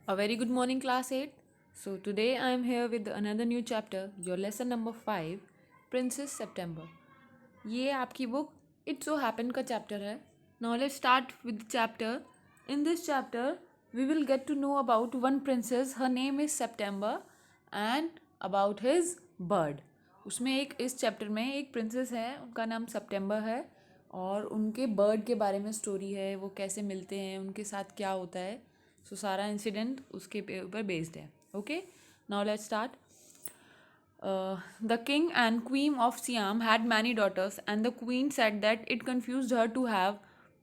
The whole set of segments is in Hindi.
A very good morning, class 8. So, today I am here with another new chapter, your lesson number 5, Princess September. ये आपकी बुक It So Happened का चैप्टर है. Now let's start with the chapter. In this chapter, we will get to know about one princess. Her name is September and about his bird. उसमें इस चैप्टर में एक प्रिंसेस है, उनका नाम सितंबर है और उनके बर्ड के बारे में स्टोरी है. वो कैसे मिलते हैं, उनके साथ क्या होता है. सो सारा इंसिडेंट उसके ऊपर बेस्ड है. Okay, now let's start. The king and queen of Siam had many daughters, and the queen said that it confused her to have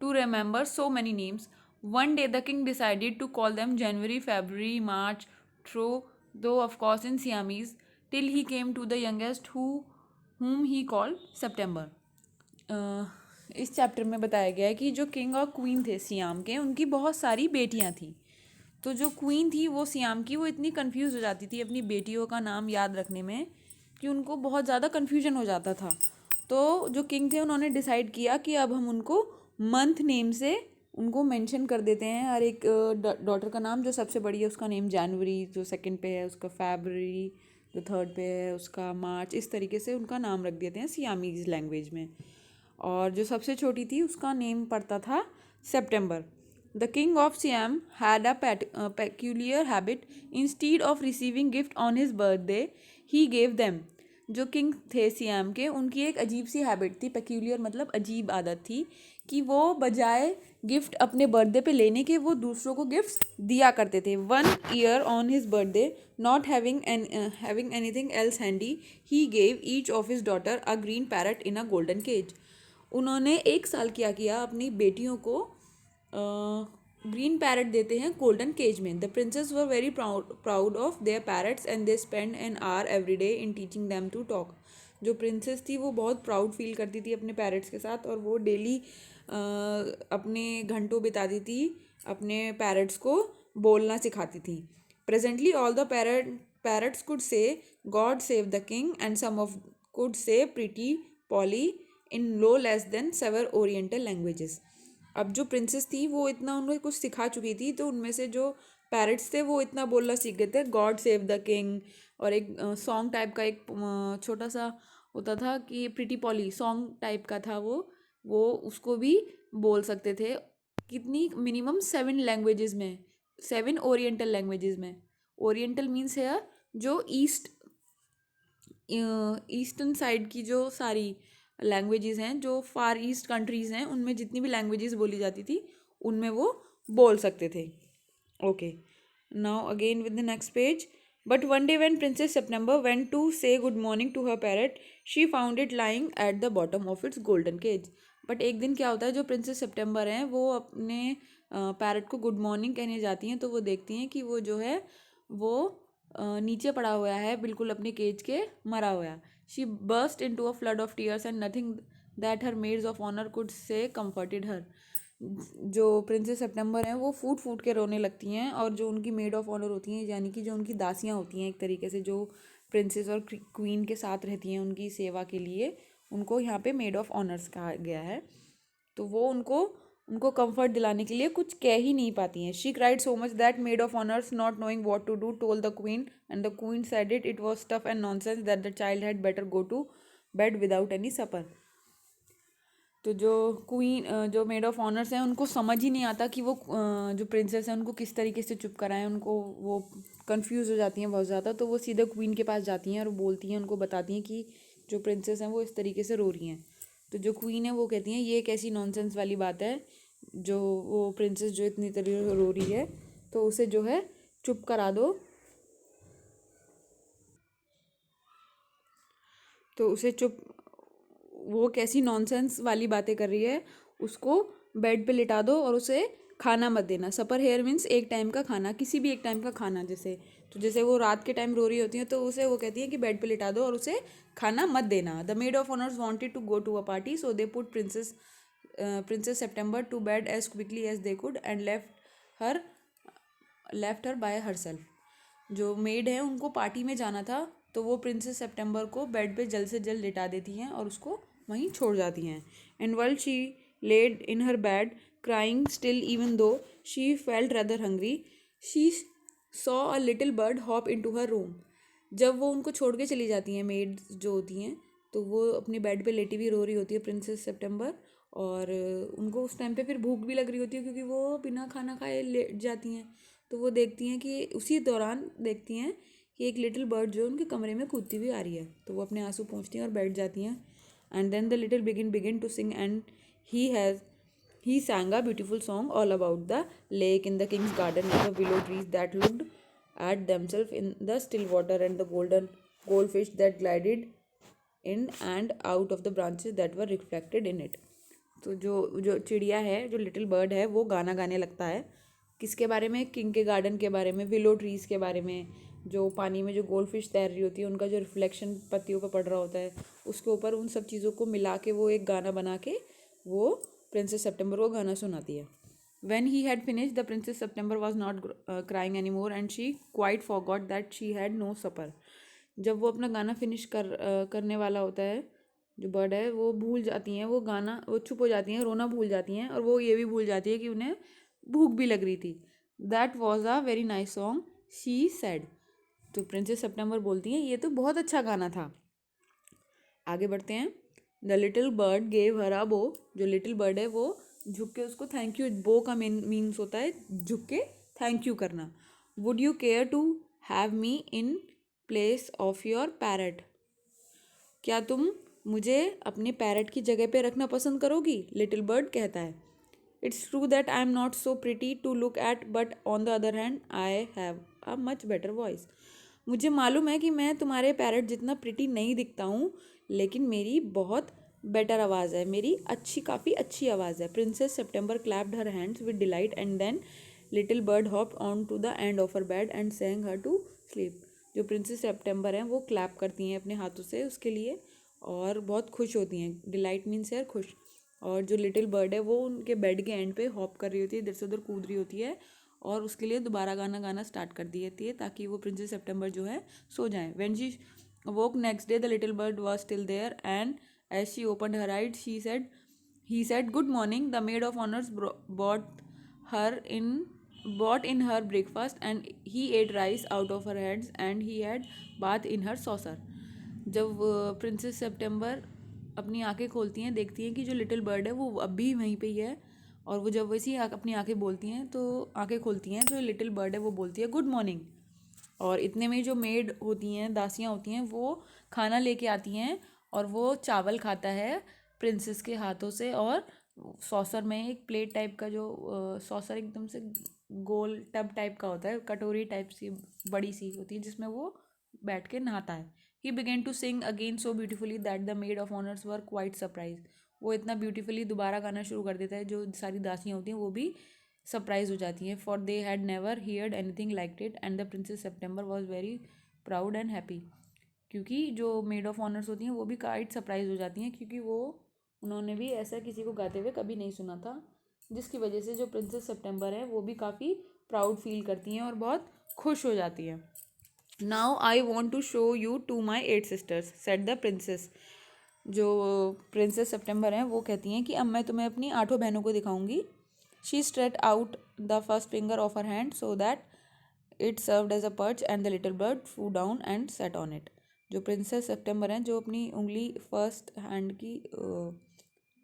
to remember so many names. One day, the king decided to call them January, February, March, through though of course in Siamese, till he came to the youngest, whom he called September. इस चैप्टर में बताया गया है कि जो किंग और क्वीन थे सियाम के, उनकी बहुत सारी बेटियां थी. तो जो क्वीन थी वो सियाम की, वो इतनी कंफ्यूज हो जाती थी अपनी बेटियों का नाम याद रखने में कि उनको बहुत ज़्यादा कन्फ्यूजन हो जाता था. तो जो किंग थे उन्होंने डिसाइड किया कि अब हम उनको मंथ नेम से उनको मेंशन कर देते हैं. हर एक डॉटर का नाम, जो सबसे बड़ी है उसका नेम जनवरी, जो सेकंड पे है उसका फरवरी, जो थर्ड पे है उसका मार्च. इस तरीके से उनका नाम रख देते हैं सियामीज लैंग्वेज में. और जो सबसे छोटी थी उसका नेम पड़ता था सितंबर. The king of Siam had a peculiar habit. Instead of receiving gift on his birthday, he gave them. जो किंग थे सियाम के, उनकी एक अजीब सी हैबिट थी. पेक्यूलियर मतलब अजीब आदत थी कि वो बजाय गिफ्ट अपने बर्थडे पे लेने के, वो दूसरों को गिफ्ट दिया करते थे. 1 year on his birthday, not having anything else handy, he gave each of his daughter a green parrot in a golden cage. उन्होंने 1 साल क्या किया, अपनी बेटियों को ग्रीन पैरट देते हैं गोल्डन केज में. The princess were very proud of their parrots and they spend an hour every day in teaching them to talk. जो प्रिंसेस थी वो बहुत प्राउड फील करती थी अपने पैरट्स के साथ, और वो डेली अपने घंटों बिताती थी अपने पैरट्स को बोलना सिखाती थी. Presently all the parrots could say God save the king and some of could say pretty Polly in no less than seven oriental languages. अब जो प्रिंसेस थी वो इतना उन्हें कुछ सिखा चुकी थी, तो उनमें से जो पैरट्स थे वो इतना बोलना सीख गए थे, गॉड सेव द किंग. और एक सॉन्ग टाइप का एक छोटा सा होता था कि प्रीटी पॉली सॉन्ग टाइप का था, वो उसको भी बोल सकते थे. कितनी, मिनिमम 7 लैंग्वेजेस में, 7 ओरिएंटल लैंग्वेजेस में. ओरिएंटल मीन्स है जो ईस्टर्न साइड की जो सारी लैंग्वेजेस हैं, जो फार ईस्ट कंट्रीज़ हैं, उनमें जितनी भी लैंग्वेजेस बोली जाती थी उनमें वो बोल सकते थे. Okay, now again with the next page. But one day when princess September went to say good morning to her parrot, she found it lying at the bottom of its golden cage. But एक दिन क्या होता है, जो प्रिंसेस सितंबर हैं वो अपने पैरट को गुड मॉर्निंग कहने जाती हैं, तो वो देखती हैं कि वो जो है वो नीचे पड़ा हुआ है, बिल्कुल अपने केज के मरा हुआ. She burst into a flood of tears and nothing that her maids of honour could say comforted her. जो प्रिंसेस सितंबर हैं वो फूट फूट के रोने लगती हैं, और जो उनकी मेड ऑफ ऑनर होती हैं, यानी कि जो उनकी दासियाँ होती हैं एक तरीके से, जो प्रिंसेस और क्वीन के साथ रहती हैं उनकी सेवा के लिए, उनको यहाँ पे मेड ऑफ ऑनर्स कहा गया है. तो वो उनको उनको कंफर्ट दिलाने के लिए कुछ कह ही नहीं पाती हैं. She cried so much that maid of honours not knowing what to do told the queen, and the queen said it was tough and nonsense that the child had better go to bed without any supper. तो जो जो मेड ऑफ ऑनर्स हैं उनको समझ ही नहीं आता कि वो जो प्रिंसेस हैं उनको किस तरीके से चुप कराएं. उनको वो कंफ्यूज हो जाती हैं बहुत ज़्यादा, तो वो सीधे क्वीन के पास जाती हैं और बोलती हैं, उनको बताती हैं कि जो प्रिंसेस हैं वो इस तरीके से रो रही हैं. तो जो क्वीन है वो कहती हैं ये एक ऐसी नॉनसेंस वाली बात है, जो वो प्रिंसेस जो इतनी तरीके से रो रही है तो उसे जो है चुप करा दो. तो उसे चुप, वो कैसी नॉनसेंस वाली बातें कर रही है, उसको बेड पे लिटा दो और उसे खाना मत देना. सपर हेयर मीन्स एक टाइम का खाना, किसी भी एक टाइम का खाना. जैसे तो जैसे वो रात के टाइम रो रही होती है तो उसे वो कहती है कि बेड पे लिटा दो और उसे खाना मत देना. The maid of honours wanted to go to a party, so they put princess September to bed as quickly as they could and left her by herself. जो मेड है उनको पार्टी में जाना था, तो वो प्रिंसेस सितंबर को बेड पे जल्द से जल्द लिटा देती हैं और उसको वहीं छोड़ जाती हैं. And while she laid in her bed crying still even though she felt rather hungry, she saw a little bird hop into her room. जब वो उनको छोड़ के चली जाती हैं मेड्स जो होती हैं, तो वो अपनी बेड पे लेटी हुई रो रही होती है प्रिंसेस सितंबर। और उनको उस टाइम पे फिर भूख भी लग रही होती है क्योंकि वो बिना खाना खाए लेट जाती हैं। तो वो देखती हैं कि उसी दौरान देखती हैं कि एक लिटिल बर्ड जो उनके कमरे में कूदती हुई आ रही है। तो वो अपने आंसू पोंछती हैं और बैठ जाती हैं। And then the little begin to sing and he has he sang a beautiful song all about the lake in the king's garden with the willow trees that looked at themselves in the still water and the golden goldfish that glided in and out of the branches that were reflected in it. तो जो जो चिड़िया है, जो लिटिल बर्ड है, वो गाना गाने लगता है। किसके बारे में? किंग के गार्डन के बारे में, विलो ट्रीज के बारे में, जो पानी में जो गोल्ड फिश तैर रही होती है उनका जो रिफ्लेक्शन पत्तियों पर पड़ रहा होता है, उसके ऊपर उन सब चीज़ों को मिला के वो एक गाना बना के वो प्रिंसेस सितंबर को गाना सुनाती है। When he had finished, the Princess September was not crying anymore and she quite forgot that she had no supper. जब वो अपना गाना फिनिश करने वाला होता है, जो बर्ड है वो भूल जाती हैं, वो गाना वो चुप हो जाती हैं, रोना भूल जाती हैं और वो ये भी भूल जाती है कि उन्हें भूख भी लग रही थी। That was a very nice song she said. तो प्रिंसेस सितंबर बोलती हैं ये तो बहुत अच्छा गाना था। आगे बढ़ते हैं। The little bird gave her a bow. जो लिटिल बर्ड है वो झुक के उसको थैंक यू, बो का मीन्स होता है झुक के थैंक यू करना। Would you care to have me in place of your parrot. क्या तुम मुझे अपने पैरट की जगह पे रखना पसंद करोगी? लिटिल बर्ड कहता है। It's true that I am not so pretty to look at but on the other hand I have a much better voice. मुझे मालूम है कि मैं तुम्हारे पैरट जितना प्रिटी नहीं दिखता हूँ, लेकिन मेरी बहुत बेटर आवाज़ है, मेरी काफ़ी अच्छी आवाज़ है। Princess September clapped her hands with delight and then little bird hopped on to the end of her bed and sang her to sleep. जो प्रिंसेस सितंबर हैं वो क्लैप करती हैं अपने हाथों से उसके लिए और बहुत खुश होती हैं। डिलाइट मीन्स है खुश। और जो लिटिल बर्ड है वो उनके बेड के एंड पे हॉप कर रही होती है, इधर से उधर कूद रही होती है और उसके लिए दोबारा गाना गाना स्टार्ट कर दी जाती है ताकि वो प्रिंसेस सितंबर जो है सो जाएं। When she woke next day the little bird was still there and as she opened her eyes he said good morning. The maid of honors her in brought in her breakfast and he ate rice out of her hands and he had bath in her saucer. जब प्रिंसेस सितंबर अपनी आंखें खोलती हैं, देखती हैं कि जो लिटिल बर्ड है वो अब भी वहीं पे ही है और वो जब वैसी अपनी आंखें बोलती हैं तो आंखें खोलती हैं तो लिटिल बर्ड है वो बोलती है गुड मॉर्निंग। और इतने में जो मेड होती हैं, दासियाँ होती हैं, वो खाना लेके आती हैं और वो चावल खाता है प्रिंसेस के हाथों से। और सॉसर में एक प्लेट टाइप का जो सॉसर एकदम से गोल टब टाइप का होता है, कटोरी टाइप सी बड़ी सी होती है जिसमें वो बैठ के नहाता है। He began to sing again so beautifully that the maid of honours were quite surprise. वो इतना ब्यूटीफुली दोबारा गाना शुरू कर देता है, जो सारी दासियाँ होती हैं वो भी सरप्राइज हो जाती हैं। For they had never heard anything like it and the princess September was very proud and happy. क्योंकि जो मेड ऑफ ऑनर्स होती हैं वो भी काइट सरप्राइज हो जाती हैं क्योंकि वो उन्होंने भी ऐसा किसी को गाते हुए कभी नहीं सुना था, जिसकी वजह से जो प्रिंसेस सितंबर है वो भी काफ़ी प्राउड फील करती हैं और बहुत खुश हो जाती हैं। Now I want to show you to my 8 sisters said the princess. जो प्रिंसेस सितंबर हैं वो कहती हैं कि अब मैं तुम्हें अपनी 8 बहनों को दिखाऊंगी। She straight out the first finger of her hand so that it served as a perch and the little bird flew down and sat on it. जो प्रिंसेस सितंबर हैं जो अपनी उंगली फर्स्ट हैंड की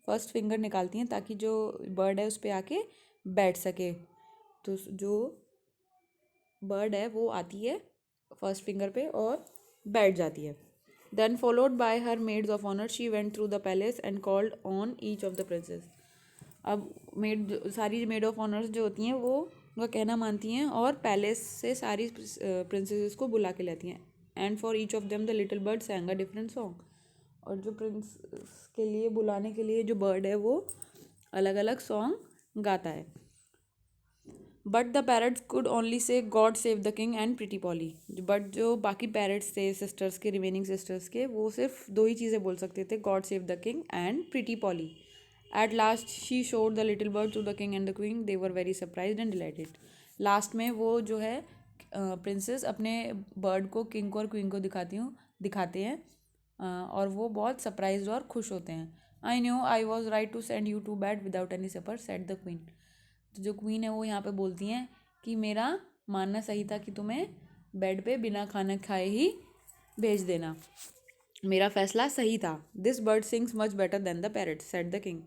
फर्स्ट फिंगर निकालती हैं ताकि जो बर्ड है उस पर आके बैठ सके। तो जो बर्ड है वो आती है फर्स्ट फिंगर पे और बैठ जाती है। Then followed by her maids of honour she went through the palace and called on each of the princesses. अब सारी मेड ऑफ ऑनर्स जो होती हैं वो उनका कहना मानती हैं और पैलेस से सारी प्रिंसेस को बुला के लाती हैं। And for each of them the little bird सैंग a different song. और जो प्रिंस के लिए बुलाने के लिए जो बर्ड है वो अलग अलग सॉन्ग गाता है। But the parrots could only say God save the king and pretty Polly. But जो बाकी पैरट्स थे सिस्टर्स के, रिमेनिंग सिस्टर्स के, वो सिर्फ दो ही चीज़ें बोल सकते थे, God save the king and pretty Polly. At last she showed the little bird to the king and the queen. They were very surprise and delighted. Last में वो जो है प्रिंसेस अपने बर्ड को किंग को और क्वीन को दिखाते हैं और वो बहुत सरप्राइज और खुश होते हैं। I knew I was right to send you to bed without any supper said the queen. तो जो क्वीन है वो यहाँ पे बोलती हैं कि मेरा मानना सही था कि तुम्हें बेड पे बिना खाना खाए ही भेज देना। मेरा फैसला सही था। This bird sings much better than the parrot, said the king.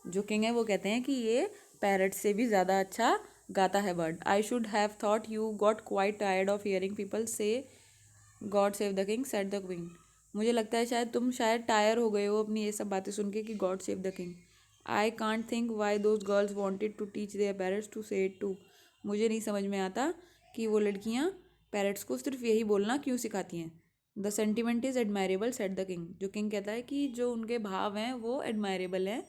जो किंग है वो कहते हैं कि ये पैरट से भी ज़्यादा अच्छा गाता है bird. I should have thought you got quite tired of hearing people say God save the king, said the queen. मुझे लगता है शायद तुम शायद टायर हो गए हो अपनी ये सब बातें सुन के कि God save the king. I can't think why those girls wanted to teach their parents to say it too. मुझे नहीं समझ में आता कि वो लड़कियाँ पेरेंट्स को सिर्फ यही बोलना क्यों सिखाती हैं। The sentiment is admirable, said the king. जो किंग कहता है कि जो उनके भाव हैं वो एडमायरेबल हैं,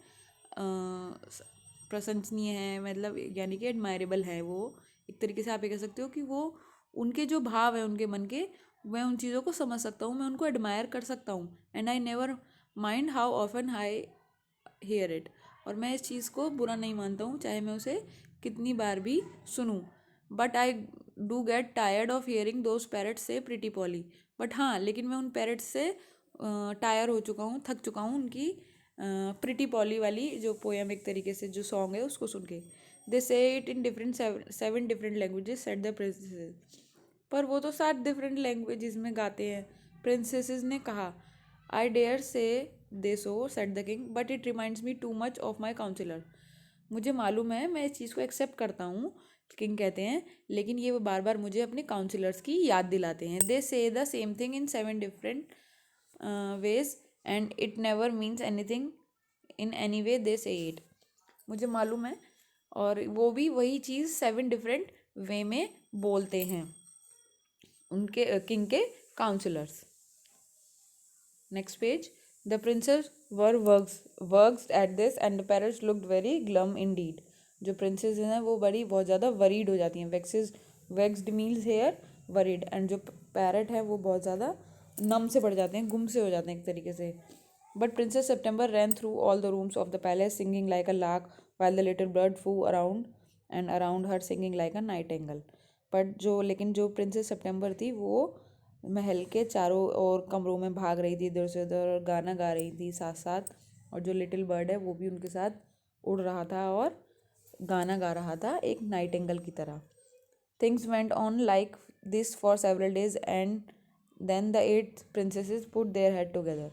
प्रशंसनीय है, मतलब यानी कि एडमायरेबल है। वो एक तरीके से आप ये कह सकते हो कि वो उनके जो भाव है उनके मन के, मैं उन चीज़ों को समझ सकता हूँ, मैं उनको एडमायर कर सकता हूँ। And I never mind how often I hear it. और मैं इस चीज़ को बुरा नहीं मानता हूँ चाहे मैं उसे कितनी बार भी सुनूँ। But I do get tired of hearing those parrots say pretty Polly. But हाँ, लेकिन मैं उन पैरट्स से टायर हो चुका हूँ, थक चुका हूँ उनकी प्रिटी पॉली वाली जो पोएम एक तरीके से जो सॉन्ग है उसको सुन के। दे say it in different 7 different languages, said the princess. पर वो तो 7 डिफरेंट लैंग्वेजेस में गाते हैं, प्रिंसेसेस ने कहा। I dare say they so, said the king, but it reminds me too much of my councillor. मुझे मालूम है, मैं इस चीज़ को एक्सेप्ट करता हूँ, किंग कहते हैं, लेकिन ये वो बार बार मुझे अपने काउंसिलर्स की याद दिलाते हैं। They say the same thing in 7 different ways and it never means anything in any way they say it. मुझे मालूम है, और वो भी वही चीज़ 7 डिफरेंट वे में बोलते हैं उनके किंग के councillors. Next page. The princess were works at this and the parrots looked very glum indeed. जो प्रिंसेस हैं वो बहुत ज़्यादा वरीड हो जाती हैं। Vexed means here worried, and जो पैरट है वो बहुत ज़्यादा नम से पड़ जाते हैं, गुम से हो जाते हैं एक तरीके से। But princess September ran through all the rooms of the palace singing like a lark while the little bird flew around and around her singing like a nightingale। But लेकिन जो प्रिंसेस सितंबर थी वो महल के चारों ओर कमरों में भाग रही थी, इधर से उधर गाना गा रही थी साथ साथ, और जो लिटिल बर्ड है वो भी उनके साथ उड़ रहा था और गाना गा रहा था एक नाइटिंगेल की तरह। Things went on like this for several days and then the 8 princesses put their head together.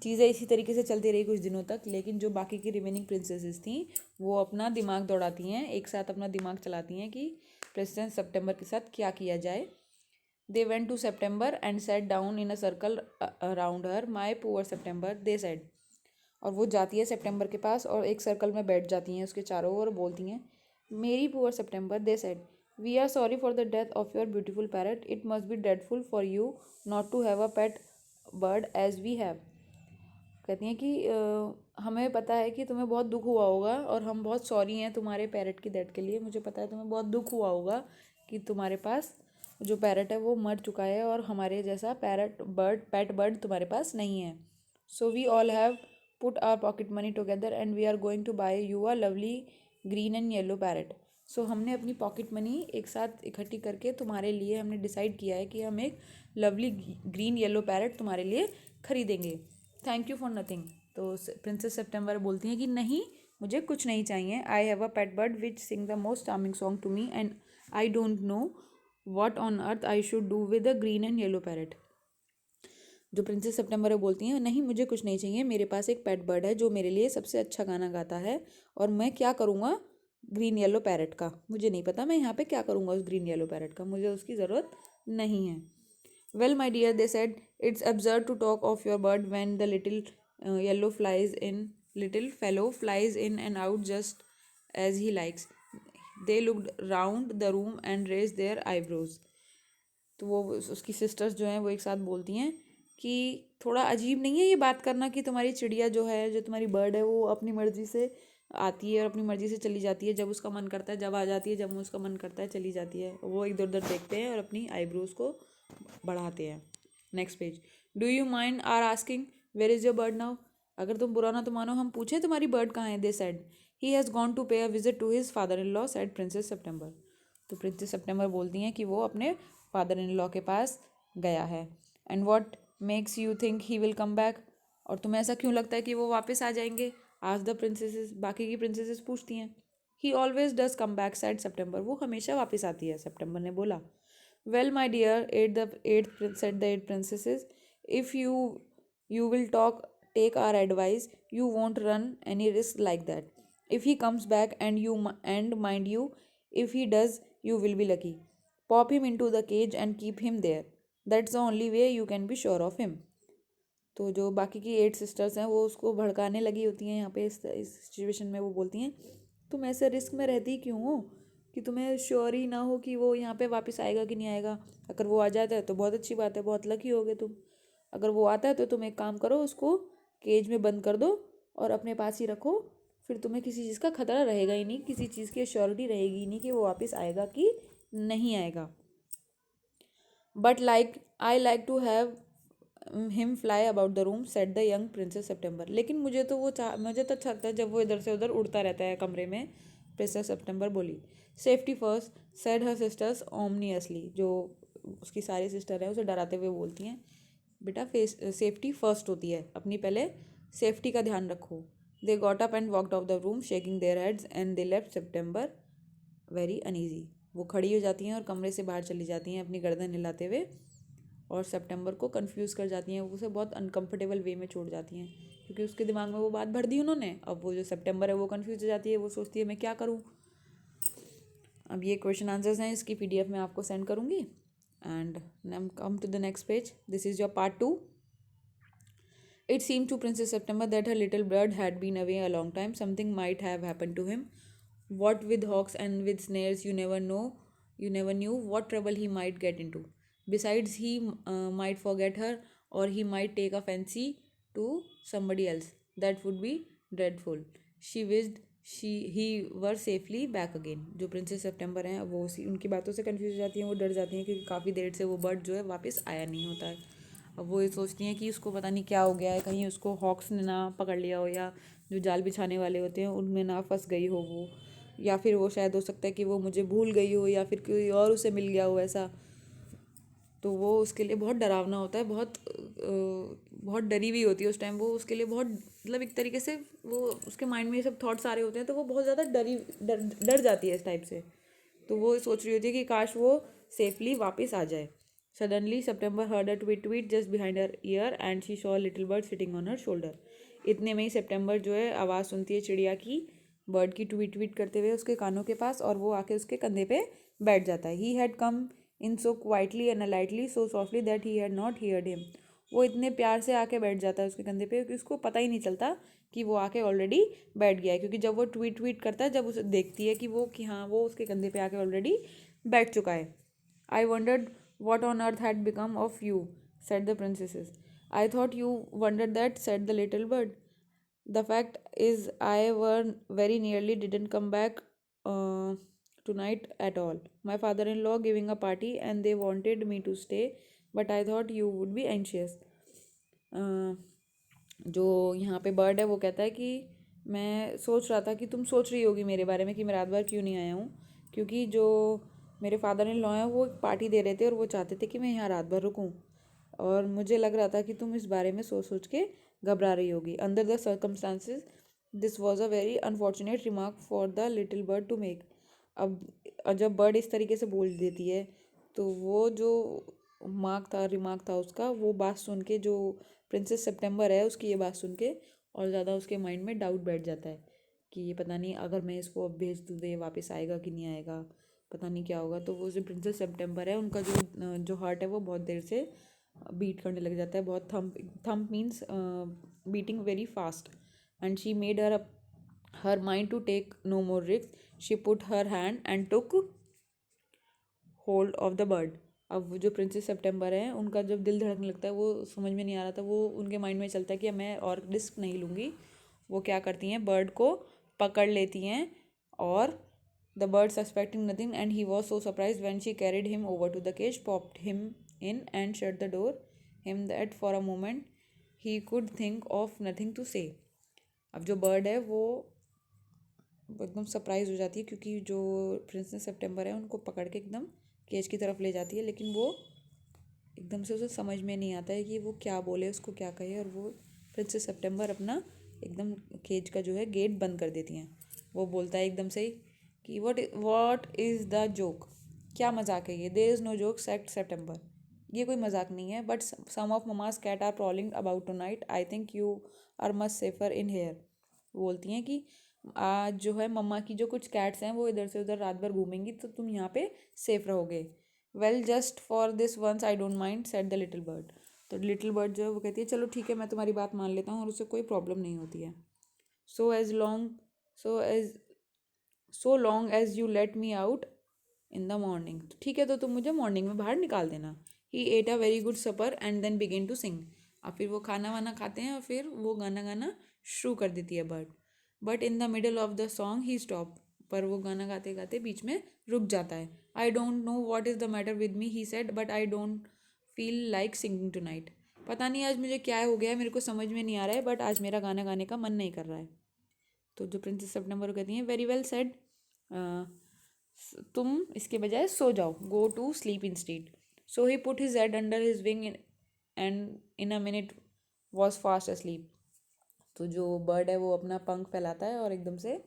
चीज़ें इसी तरीके से चलती रही कुछ दिनों तक, लेकिन जो बाकी की रिमेनिंग प्रिंसेसेस थी वो अपना दिमाग दौड़ाती हैं, एक साथ अपना दिमाग चलाती हैं कि प्रेसिडेंट सितंबर के साथ क्या किया जाए। They went to September and sat down in a circle around her, my poor September they said. और वो जाती है सितंबर के पास और एक सर्कल में बैठ जाती हैं उसके चारों ओर, बोलती हैं, मेरी poor September they said, we are sorry for the death of your beautiful parrot, it must be dreadful for you not to have a pet bird as we have. कहती हैं कि हमें पता है कि तुम्हें बहुत दुख हुआ होगा और हम बहुत सॉरी हैं तुम्हारे पैरट की डेथ के लिए। मुझे पता है तुम्हें बहुत दुख हुआ होगा कि तुम्हारे पास जो पैरट है वो मर चुका है और हमारे जैसा पेट बर्ड तुम्हारे पास नहीं है। So we all have put our pocket money together and we are going to buy you a lovely green and yellow parrot. So हमने अपनी पॉकेट मनी एक साथ इकट्ठी करके तुम्हारे लिए हमने डिसाइड किया है कि हम एक लवली ग्रीन येलो पैरट तुम्हारे लिए खरीदेंगे। Thank you for nothing. तो प्रिंसेस सितंबर बोलती हैं कि नहीं, मुझे कुछ नहीं चाहिए। I have a pet bird which sing the most charming song to me and I don't know what on earth I should do with a green and yellow parrot. जो प्रिंसेस सितंबर है बोलती हैं, नहीं मुझे कुछ नहीं चाहिए, मेरे पास एक पेट बर्ड है जो मेरे लिए सबसे अच्छा गाना गाता है, और मैं क्या करूँगा ग्रीन येलो पैरट का, मुझे नहीं पता मैं यहाँ पे क्या करूँगा उस ग्रीन येलो पैरट का, मुझे उसकी ज़रूरत नहीं है। Well my dear they said, it's absurd to talk of your bird when the little fellow flies in and out just as he likes। They looked round the room and raised their eyebrows। तो वो उसकी सिस्टर्स जो हैं वो एक साथ बोलती हैं कि थोड़ा अजीब नहीं है ये बात करना कि तुम्हारी चिड़िया जो है, जो तुम्हारी बर्ड है, वो अपनी मर्ज़ी से आती है और अपनी मर्ज़ी से चली जाती है, जब उसका मन करता है जब आ जाती है, जब उसका मन करता है चली जाती है। वो इधर उधर देखते हैं और अपनी आईब्रोज को बढ़ाते हैं। Next page. Do you mind are asking where is your bird now. अगर तुम बुरा ना तो मानो हम पूछें तुम्हारी बर्ड कहाँ है। They said, he has gone to pay a visit to his father in law, said princess September. तो प्रिंसेस सितंबर बोलती हैं कि वो अपने फादर इन लॉ के पास गया है। And what makes you think he will come back. और तुम्हें ऐसा क्यों लगता है कि वो वापस आ जाएंगे। आज द प्रिंसेसेस, बाकी की प्रिंसेसेस पूछती हैं। ही always does come back, said September. वो हमेशा वापस आती है, सितंबर ने बोला. Well, my dear, said the eight princesses, if you will take our advice, you won't run any risk like that. If he comes back and mind you, if he does, you will be lucky. Pop him into the cage and keep him there. That's the only way you can be sure of him. तो जो बाकी की 8 सिस्टर्स हैं वो उसको भड़काने लगी होती हैं यहाँ पे इस सिचुएशन में. वो बोलती हैं तुम ऐसे रिस्क में रहती क्यों हो कि तुम्हें श्योर ही ना हो कि वो यहाँ पे वापस आएगा कि नहीं आएगा. अगर वो आ जाता है तो बहुत अच्छी बात है, बहुत लकी होगे तुम. अगर वो आता है तो तुम एक काम करो, उसको केज में बंद कर दो और अपने पास ही रखो. फिर तुम्हें किसी चीज़ का खतरा रहेगा ही नहीं, किसी चीज़ की श्योरिटी रहेगी ही नहीं कि वो वापस आएगा कि नहीं आएगा. But I like to have him fly about the room, said the young princess September. लेकिन मुझे तो अच्छा लगता है जब वो इधर से उधर उड़ता रहता है कमरे में. प्रिंसेस सितंबर बोली. Safety first, said her sisters ominously. जो उसकी सारी सिस्टर है उसे डराते हुए बोलती हैं बेटा सेफ्टी फर्स्ट होती है, अपनी पहले सेफ्टी का ध्यान रखो. They got up and walked out the room shaking their heads and they left September very uneasy. वो खड़ी हो जाती हैं और कमरे से बाहर चली जाती हैं अपनी गर्दन हिलाते हुए, और सितंबर को कंफ्यूज कर जाती हैं. उसे बहुत अनकंफर्टेबल वे में छोड़ जाती हैं क्योंकि उसके दिमाग में वो बात भर दी उन्होंने. अब वो जो सितंबर है वो कंफ्यूज हो जाती है, वो सोचती है मैं क्या करूँ. अब ये क्वेश्चन आंसर्स हैं, इसकी PDF मैं आपको सेंड करूँगी. And come to the next page. This is your part 2. It seemed to Princess September that her little bird had been away a long time. Something might have happened to him. What with hawks and with snares, you never know. You never knew what trouble he might get into. Besides, he might forget her, or he might take a fancy to somebody else. That would be dreadful. She wished he were safely back again. जो प्रिंसेस सितंबर हैं वो उनकी बातों से कंफ्यूज हो जाती हैं, वो डर जाती हैं क्योंकि काफ़ी देर से वो बर्ड जो है वापस आया नहीं होता है. अब वो ये सोचती हैं कि उसको पता नहीं क्या हो गया है, कहीं उसको हॉक्स ने ना पकड़ लिया हो, या जो जाल बिछाने वाले होते हैं उनमें ना फंस गई हो वो, या फिर वो शायद हो सकता है कि वो मुझे भूल गई हो, या फिर कोई और उसे मिल गया हो ऐसा. तो वो उसके लिए बहुत डरावना होता है, बहुत डरी हुई होती है उस टाइम. वो उसके लिए बहुत मतलब एक तरीके से वो उसके माइंड में ये सब थॉट्स आ रहे होते हैं, तो वो बहुत ज़्यादा डर जाती है इस टाइप से. तो वो सोच रही होती है कि काश वो सेफली वापस आ जाए. Suddenly, September heard a tweet just behind her ear and she saw a little bird sitting on her shoulder. इतने में ही सितंबर जो है आवाज़ सुनती है चिड़िया की, बर्ड की ट्वीट करते हुए उसके कानों के पास, और वो आके उसके कंधे पे बैठ जाता है. He had come in so quietly and lightly, so softly that he had not heard him. वो इतने प्यार से आके बैठ जाता है उसके कंधे पे कि उसको पता ही नहीं चलता कि वो आके ऑलरेडी बैठ गया है. क्योंकि जब वो ट्वीट करता है, जब उसे देखती है कि हाँ वो उसके कंधे पे आके ऑलरेडी बैठ चुका है. I wondered what on earth had become of you, said the princesses. I thought you wondered that, said the little bird. The fact is, I were very nearly didn't come back tonight at all. My father-in-law giving a party and they wanted me to stay, but I thought you would be anxious. जो यहाँ पे बर्ड है वो कहता है कि मैं सोच रहा था कि तुम सोच रही होगी मेरे बारे में कि मैं रात भर क्यों नहीं आया हूँ, क्योंकि जो मेरे फादर इन लॉ हैं वो एक पार्टी दे रहे थे और वो चाहते थे कि मैं यहाँ रात भर रुकूँ, और मुझे लग रहा था कि तुम इस बारे में सोच सोच के घबरा रही होगी. Under the circumstances this was a very unfortunate remark for the little bird to make. अब जब बर्ड इस तरीके से बोल देती है तो वो जो रिमार्क था उसका, वो बात सुन के जो प्रिंसेस सितंबर है उसकी ये बात सुन के और ज़्यादा उसके माइंड में डाउट बैठ जाता है कि ये पता नहीं अगर मैं इसको अब भेज दूँ तो ये वापस आएगा कि नहीं आएगा, पता नहीं क्या होगा. तो वो जो प्रिंसेस सितंबर है उनका जो हार्ट है वो बहुत देर से बीट करने लग जाता है, बहुत thump means beating very fast. And she made her mind to take no more risk. She put her hand and took hold of the bird. अब वो जो प्रिंसेस सितंबर है उनका जब दिल धड़कने लगता है, वो समझ में नहीं आ रहा था, वो उनके माइंड में चलता है कि मैं और रिस्क नहीं लूँगी. वो क्या करती हैं, बर्ड को पकड़ लेती हैं, और the bird suspecting nothing, and he was so surprised when she carried him over to the cage, popped him in and shut the door him that for a moment he could think of nothing to say. अब जो बर्ड है वो एकदम सरप्राइज हो जाती है क्योंकि जो प्रिंसेस सितंबर है उनको पकड़ के एकदम केज की तरफ ले जाती है, लेकिन वो एकदम से उसे समझ में नहीं आता है कि वो क्या बोले, उसको क्या कहे, और वो प्रिंसेस सितंबर अपना एकदम केज का जो है गेट बंद कर देती हैं. वो बोलता है एकदम से ही कि वॉट इज़ द जोक, क्या मजाक है ये। There is no joke said September, ये कोई मजाक नहीं है। But some of mamma's cat are prowling about tonight, I think you are much safer in here. बोलती हैं कि आज जो है मम्मा की जो कुछ कैट्स हैं वो इधर से उधर रात भर घूमेंगी, तो तुम यहाँ पे सेफ रहोगे। Well just for this once I don't mind set the little bird. तो लिटिल बर्ड जो है वो कहती है चलो ठीक है, मैं तुम्हारी बात मान लेता हूँ और उससे कोई प्रॉब्लम नहीं होती है। So as long so as so long as you let me out in the morning, तो ठीक है तो तुम मुझे मॉर्निंग में बाहर निकाल देना। He ate a very good supper and then began to sing. और फिर वो खाना वाना खाते हैं और फिर वो गाना गाना शुरू कर देती है bird. But in the middle of the song he stop, पर वो गाना गाते गाते बीच में रुक जाता है। I don't know what is the matter with me he said, but I don't feel like singing tonight. पता नहीं आज मुझे क्या हो गया है, मेरे को समझ में नहीं आ रहा है, बट आज मेरा गाना गाने का मन नहीं कर रहा है। तो जो प्रिंसेस सितंबर कहती हैं वेरी वेल सेड, तुम इसके बजाय सो जाओ, go to sleep instead. So he put his head under his wing and in a minute was fast asleep. तो जो बर्ड है वो अपना पंख फैलाता है और एकदम से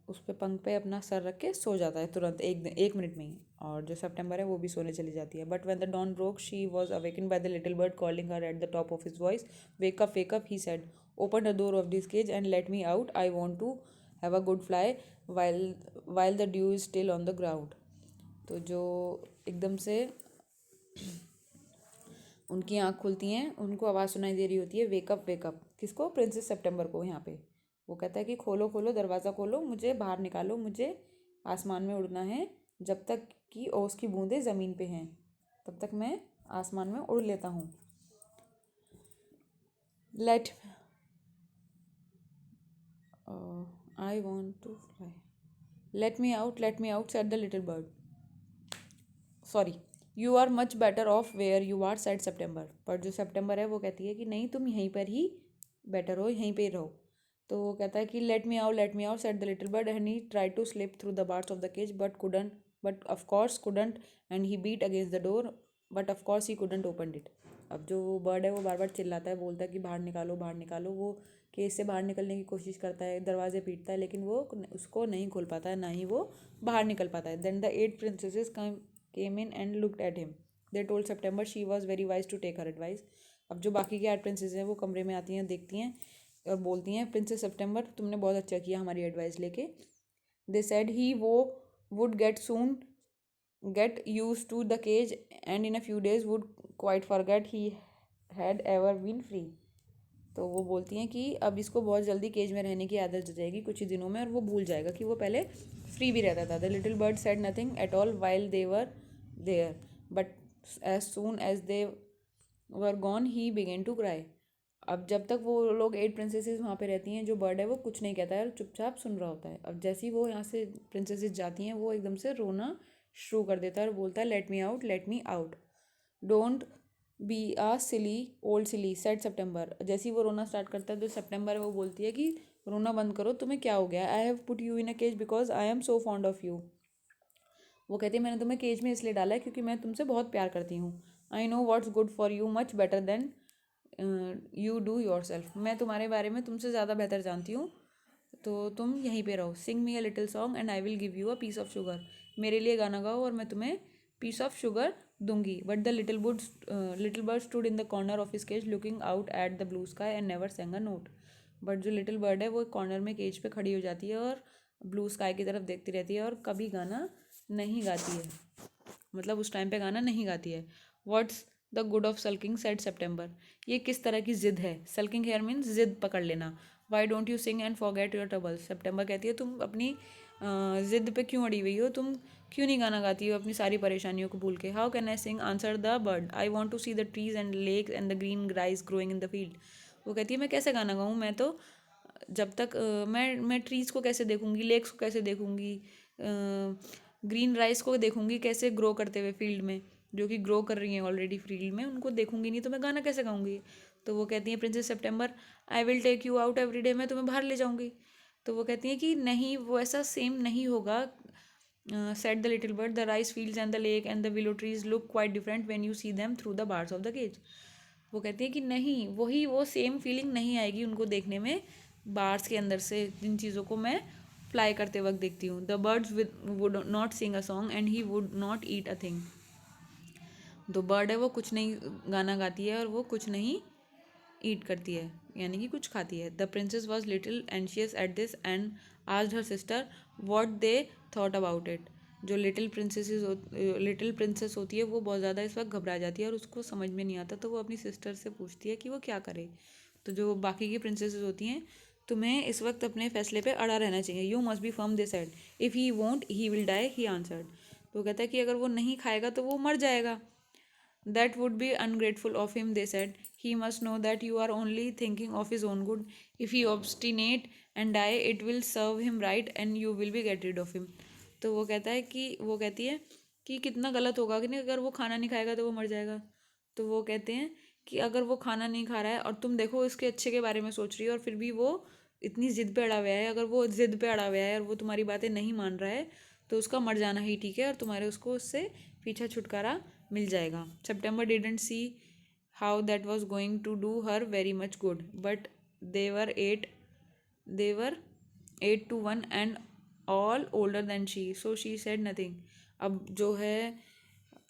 उस पे पंख पे अपना सर रख के सो जाता है तुरंत, एक मिनट में ही। और जो सितंबर है वो भी सोने चली जाती है। But when the dawn broke she was awaken by the little bird calling her at the top of his voice, wake up he said, open the door of this cage and let me out, I want to have a good fly while the dew is still on the ground. तो जो एकदम से उनकी आँख खुलती हैं, उनको आवाज़ सुनाई दे रही होती है वेक अप, किसको, प्रिंसेस सितंबर को। यहाँ पे वो कहता है कि खोलो खोलो दरवाज़ा खोलो, मुझे बाहर निकालो, मुझे आसमान में उड़ना है। जब तक कि ओस की बूंदें ज़मीन पे हैं तब तक मैं आसमान में उड़ लेता हूँ। Let I want to fly, let me out said the little bird. Sorry, you are much better off where you are said September. पर जो सितंबर है वो कहती है कि नहीं, तुम यहीं पर ही बेटर हो, यहीं पे ही रहो। तो वो कहता है कि let me out said the little bird and he try to slip through the bars of the cage but of course couldn't and he beat against the door but of course he couldn't open it. अब जो बर्ड है वो बार बार चिल्लाता है, बोलता है कि बाहर निकालो बाहर निकालो। वो केज से बाहर निकलने की कोशिश करता है, दरवाजे पीटता है, लेकिन वो उसको नहीं खोल पाता है, ना ही वो बाहर निकल पाता है। Then the 8 princesses came in and looked at him. They told September she was very wise to take her advice. अब जो बाकी की 8 प्रिंसेस हैं वो कमरे में आती हैं, देखती हैं और बोलती हैं प्रिंसेस सितंबर तुमने बहुत अच्छा किया हमारी एडवाइस लेके। दे सेड ही वो would get used to the cage and in a few days would quite forget he had ever been free. तो वो बोलती हैं कि अब इसको बहुत जल्दी केज में रहने की आदत हो जाएगी कुछ ही दिनों में, और वो भूल जाएगा कि वो पहले फ्री भी रहता था। The little bird said nothing at all while they were there, but as soon as they were gone he began to cry. अब जब तक वो लोग 8 प्रिंसेसेस वहाँ पे रहती हैं, जो बर्ड है वो कुछ नहीं कहता है और चुपचाप सुन रहा होता है। अब जैसे ही वो यहाँ से प्रिंसेसेस जाती हैं वो एकदम से रोना शुरू कर देता है और बोलता है let me out, don't be a silly old silly said September. जैसे ही वो रोना स्टार्ट करता है तो सितंबर है वो बोलती है कि रोना बंद करो, तुम्हें क्या हो गया, I have put you in a cage because I am so fond of you. वो कहती है मैंने तुम्हें केज में इसलिए डाला है क्योंकि मैं तुमसे बहुत प्यार करती हूँ। I know what's good for you much better than you do your self, मैं तुम्हारे बारे में तुमसे ज़्यादा बेहतर जानती हूँ, तो तुम यहीं पे रहो। Sing me a little song and I will give you a piece of sugar, मेरे लिए गाना गाओ और मैं तुम्हें पीस ऑफ शुगर दूंगी। But the little bird stood in the corner of his cage looking out at the blue sky and never sang a note. But जो लिटिल बर्ड है वो कॉर्नर में केज पे खड़ी हो जाती है और ब्लू स्काई की तरफ देखती रहती है और कभी गाना नहीं गाती है, मतलब उस टाइम पे गाना नहीं गाती है। What's the good of sulking said September, ये किस तरह की जिद है। सल्किंग हेयर मीन्स जिद पकड़ लेना। Why don't you sing and forget your trouble, September कहती है तुम अपनी जिद पे क्यों अड़ी हुई हो, तुम क्यों नहीं गाना गाती हो अपनी सारी परेशानियों को भूल के। How can I sing answer the bird, I want to see the trees and lakes and the green rice growing in the field. वो कहती है मैं कैसे गाना गाऊँ, मैं तो जब तक मैं ट्रीज़ को कैसे देखूंगी, लेक्स को कैसे देखूंगी, ग्रीन राइस को देखूंगी कैसे ग्रो करते हुए फील्ड में, जो कि ग्रो कर रही हैं ऑलरेडी फील्ड में, उनको देखूंगी नहीं तो मैं गाना कैसे गाऊंगी। तो वो कहती हैं princess September I will take you out every day, मैं तुम्हें बाहर ले जाऊंगी। तो वो कहती हैं कि नहीं, वो ऐसा सेम नहीं होगा। Said the little bird, the rice fields and the lake and the willow trees look quite different when you see them through the bars of the cage. वो कहती है कि नहीं, वो सेम फीलिंग नहीं आएगी उनको देखने में बार्स के अंदर से, जिन चीज़ों को मैं फ्लाई करते वक्त देखती हूँ. The birds would not sing a song and he would not eat a thing. तो बर्ड है वो कुछ नहीं गाना गाती है और वो कुछ नहीं ईट करती है, यानी कि कुछ खाती है. The princess was little anxious eight this and asked her sister what they thought about it. जो लिटिल प्रिंसेस होती है वो बहुत ज़्यादा इस वक्त घबरा जाती है और उसको समझ में नहीं आता, तो वो अपनी सिस्टर से पूछती है कि वो क्या करे. तो जो बाकी की प्रिंसेसेस होती हैं, तुम्हें इस वक्त अपने फैसले पे अड़ा रहना चाहिए. You must be firm, they said. If he won't he will die, he answered. तो कहता है कि अगर वो नहीं खाएगा तो वो मर जाएगा. That would be ungrateful of him, they said. He must know that you are only thinking of his own good. If he obstinate and die, it will serve him right and you will be get rid of him. तो वो कहती है कि कितना गलत होगा कि नहीं, अगर वो खाना नहीं खाएगा तो वो मर जाएगा. तो वो कहते हैं कि अगर वो खाना नहीं खा रहा है और तुम देखो इसके अच्छे के बारे में सोच रही हो और फिर भी वो इतनी ज़िद पे अड़ा हुआ है, अगर वो ज़िद पे अड़ा हुआ है और वो तुम्हारी बातें नहीं मान रहा है, तो उसका मर जाना ही ठीक है और तुम्हारे उसको उससे पीछा छुटकारा मिल जाएगा. September didn't see how that was going to do her very much good, but they were they were 8 to 1 and all older than she, so she said nothing. अब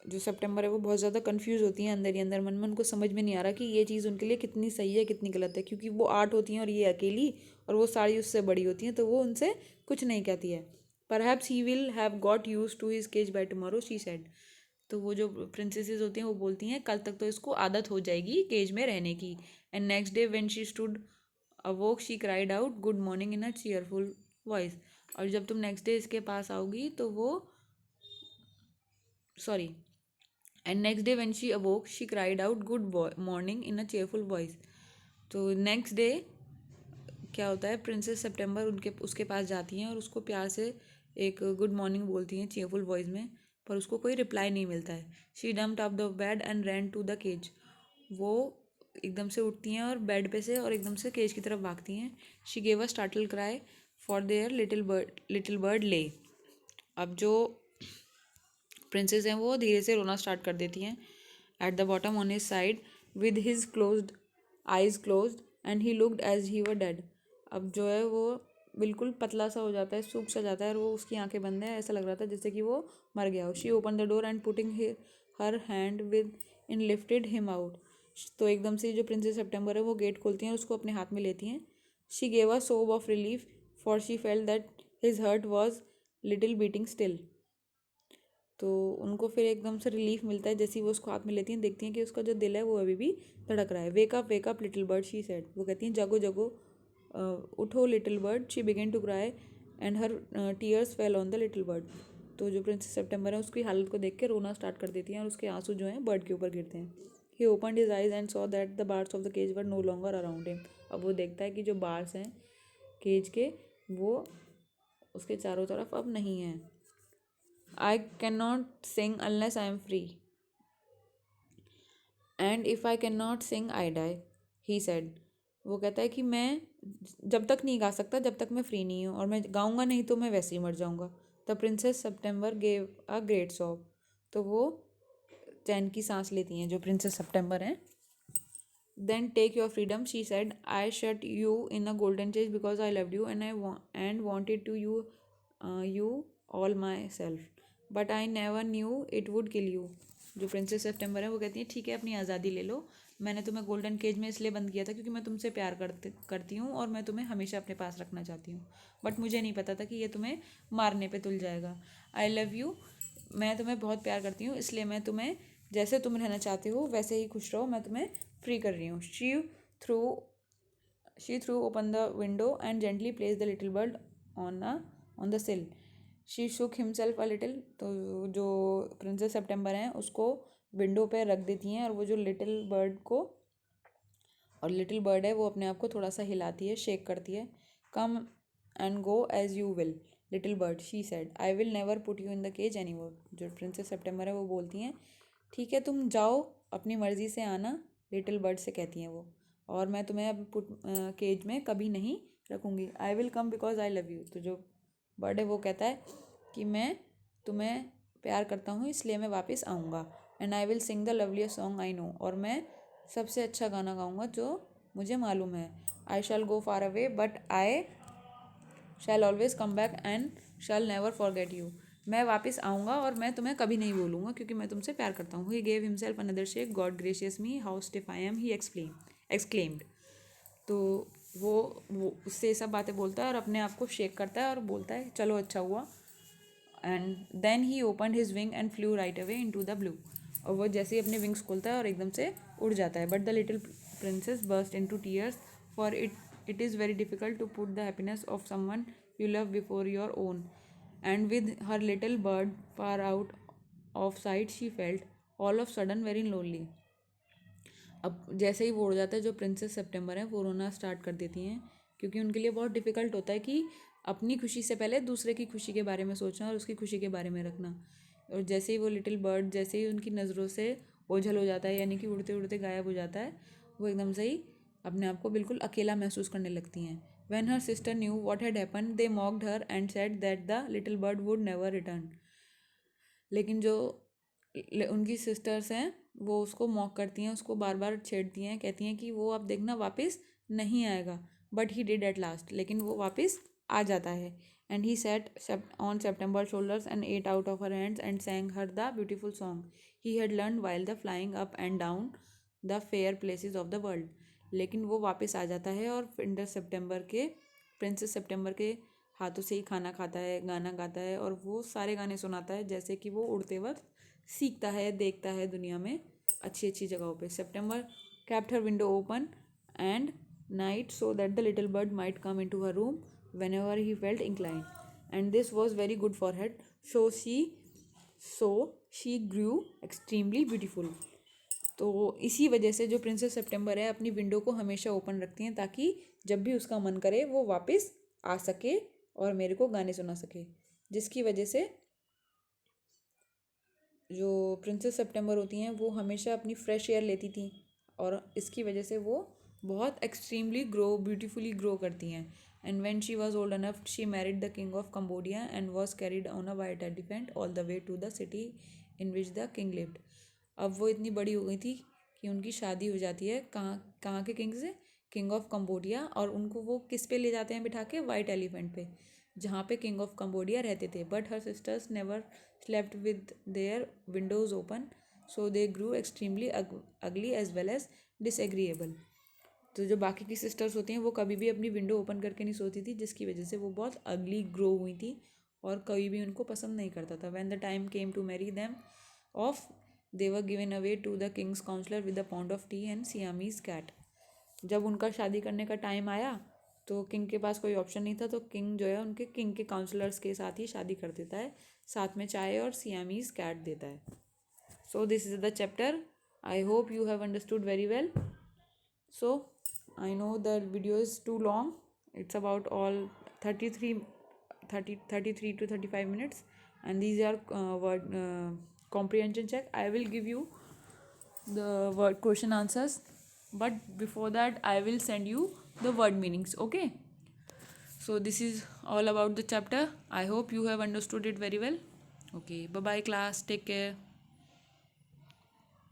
जो सितंबर है वो बहुत ज़्यादा कंफ्यूज होती हैं अंदर ही अंदर मन में. उनको समझ में नहीं आ रहा कि ये चीज़ उनके लिए कितनी सही है कितनी गलत है, क्योंकि वो 8 होती हैं और ये अकेली, और वो सारी उससे बड़ी होती हैं, तो वो उनसे कुछ नहीं कहती है. Perhaps he will have got use to his cage by tomorrow, she said. तो वो जो प्रिंसेसेस होती हैं वो बोलती हैं कल तक तो इसको आदत हो जाएगी केज में रहने की. And next day when she stood अवोक she cried out good morning in a cheerful voice. और जब तुम नेक्स्ट डे इसके पास आओगी तो वो sorry and next day when she अवोक she cried out good morning in a cheerful voice. तो नेक्स्ट डे क्या होता है, प्रिंसेस सितंबर उनके उसके पास जाती हैं और उसको प्यार से एक गुड मॉर्निंग बोलती हैं चीयरफुल वॉइस में, पर उसको कोई रिप्लाई नहीं मिलता है. She dumped up the bed and ran to the cage. वो एकदम से उठती हैं और बेड पे से और एकदम से केज की तरफ भागती हैं. She gave a startle cry for their little bird ले. अब जो प्रिंसेस हैं वो धीरे से रोना स्टार्ट कर देती हैं. At the bottom on his side with his closed eyes closed and he looked as he were dead. अब जो है वो बिल्कुल पतला सा हो जाता है, सूख सा जाता है और वो उसकी आंखें बंद है, ऐसा लग रहा था जैसे कि वो मर गया हो. She open the door and putting her hand with in lifted him out. तो एकदम से जो प्रिंसेस सितंबर है वो गेट खोलती हैं और उसको अपने हाथ में लेती हैं. She gave a sob of relief for she felt that his heart was little beating still. तो उनको फिर एकदम से रिलीफ मिलता है जैसे ही वो उसको हाथ में लेती हैं, देखती हैं कि उसका जो दिल है वो अभी भी धड़क रहा है. Wake up little bird, she said. वो कहती हैं जगो जगो उठो little bird. She began to cry and her tears fell on the little bird. तो जो प्रिंसेस सितंबर है उसकी हालत को देख के रोना स्टार्ट कर देती हैं और उसके आंसू जो हैं बर्ड के ऊपर गिरते हैं. He opened his eyes and saw that the bars of the cage were no longer around him. अब वो देखता है कि जो बार्स हैं केज के वो उसके चारों तरफ अब नहीं हैं. I cannot sing unless I am free. And if I cannot sing, I die, he said. वो कहता है कि मैं जब तक नहीं गा सकता जब तक मैं फ्री नहीं हूँ, और मैं गाऊंगा नहीं तो मैं वैसे ही मर जाऊंगा. The princess September gave a great sob. तो वो चैन की सांस लेती हैं जो प्रिंसेस सितंबर हैं. Then take your freedom, she said. I shut you in a golden cage because I loved you and wanted to you all myself, but I never knew it would kill you. जो प्रिंसेस सितंबर है वो कहती है ठीक है अपनी आज़ादी ले लो, मैंने तुम्हें गोल्डन केज में इसलिए बंद किया था क्योंकि मैं तुमसे प्यार करती हूँ और मैं तुम्हें हमेशा अपने पास रखना चाहती हूँ, बट मुझे नहीं पता था कि ये तुम्हें मारने पे तुल जाएगा. आई लव यू, मैं तुम्हें बहुत प्यार करती हूँ, इसलिए मैं तुम्हें जैसे तुम रहना चाहते हो वैसे ही खुश रहो, मैं तुम्हें फ्री कर रही हूँ. Threw she threw open the window and gently place the little bird on the sill. She shook himself a little. तो जो प्रिंसेस सितंबर हैं उसको विंडो पे रख देती हैं और वो जो लिटिल बर्ड है वो अपने आप को थोड़ा सा हिलाती है, शेक करती है. Come and go as you will little bird, she said. I will never put you in the cage any more. जो प्रिंसेस सितंबर है वो बोलती हैं ठीक है तुम जाओ अपनी मर्ज़ी से आना, लिटिल बर्ड से कहती हैं वो, और मैं तुम्हें अब केज में कभी नहीं रखूँगी. I will come because I love you. तो जो बर्ड है वो कहता है कि मैं तुम्हें प्यार करता हूँ इसलिए मैं वापस आऊँगा. And I will sing the loveliest song I know. और मैं सबसे अच्छा गाना गाऊँगा जो मुझे मालूम है. I shall go far away but I shall always come back and shall never forget you. मैं वापस आऊँगा और मैं तुम्हें कभी नहीं भूलूंगा क्योंकि मैं तुमसे प्यार करता हूँ. He gave himself another shake. God gracious me, how stiff I am, he exclaimed. तो वो उससे ये सब बातें बोलता है और अपने आप को शेक करता है और बोलता है चलो अच्छा हुआ. And then he open his wing and flew right away into the blue. और वो जैसे ही अपने विंग्स खोलता है और एकदम से उड़ जाता है. But the little princess burst into tears for it is very difficult to put the happiness of someone you love before your own. And with her little bird far out of sight she felt all of sudden very lonely. अब जैसे ही वो उड़ जाता है जो प्रिंसेस सितंबर हैं वो रोना स्टार्ट कर देती हैं क्योंकि उनके लिए बहुत डिफ़िकल्ट होता है कि अपनी खुशी से पहले दूसरे की खुशी के बारे में सोचना और उसकी खुशी के बारे में रखना. और जैसे ही वो लिटिल बर्ड जैसे ही उनकी नज़रों से ओझल हो जाता है यानी कि उड़ते उड़ते गायब हो जाता है वो एकदम से ही अपने आप को बिल्कुल अकेला महसूस करने लगती हैं. When her sister knew what had happen they mocked her and said that the little bird would never return. लेकिन जो उनकी सिस्टर्स हैं वो उसको मॉक करती हैं, उसको बार बार छेड़ती हैं, कहती हैं कि वो अब देखना वापस नहीं आएगा. But he did at last. लेकिन वो वापस आ जाता है. And he sat on September shoulders and ate out of her hands and sang her the beautiful song he had learn while the flying up and down the fair places of the world. लेकिन वो वापस आ जाता है और प्रिंसेस सितंबर के हाथों से ही खाना खाता है, गाना गाता है और वो सारे गाने सुनाता है जैसे कि वो उड़ते वक्त सीखता है, देखता है दुनिया में अच्छी अच्छी जगहों पे. सितंबर kept her window open and night so that the little bird might come into her room whenever he felt inclined. And this was very good for her. So she grew extremely beautiful. तो इसी वजह से जो प्रिंसेस सितंबर है अपनी विंडो को हमेशा ओपन रखती हैं ताकि जब भी उसका मन करे वो वापस आ सके और मेरे को गाने सुना सके. जिसकी वजह से जो प्रिंसेस सितंबर होती हैं वो हमेशा अपनी फ्रेश एयर लेती थी और इसकी वजह से वो बहुत एक्सट्रीमली ब्यूटीफुली ग्रो करती हैं. And when she was old enough she married the king of Cambodia and was carried on a white elephant all the way to the city in which the king lived. अब वो इतनी बड़ी हो गई थी कि उनकी शादी हो जाती है कहाँ के किंग से, किंग ऑफ कंबोडिया. और उनको वो किस पे ले जाते हैं बिठा के, वाइट एलिफेंट पे जहाँ पे किंग ऑफ कंबोडिया रहते थे. But her sisters never slept with their windows open so they grew extremely ugly as well as disagreeable. तो जो बाकी की सिस्टर्स होती हैं वो कभी भी अपनी विंडो ओपन करके नहीं सोती थी जिसकी वजह से वो बहुत अगली ग्रो हुई थी और कोई भी उनको पसंद नहीं करता था. When the time came to marry them off they were given away to the king's counsellor with a pound of tea and Siamese cat. जब उनका शादी करने का टाइम आया तो किंग के पास कोई ऑप्शन नहीं था तो किंग जो है उनके किंग के काउंसलर्स के साथ ही शादी कर देता है, साथ में चाय और सियामीज कैट देता है. So this is the chapter. I hope you have understood very well. So I know the video is too long. It's about all 33 to 35 minutes and these are word comprehension check. I will give you the word question answers but before that I will send you the word meanings. Okay, so this is all about the chapter. I hope you have understood it very well. Okay, bye bye class, take care.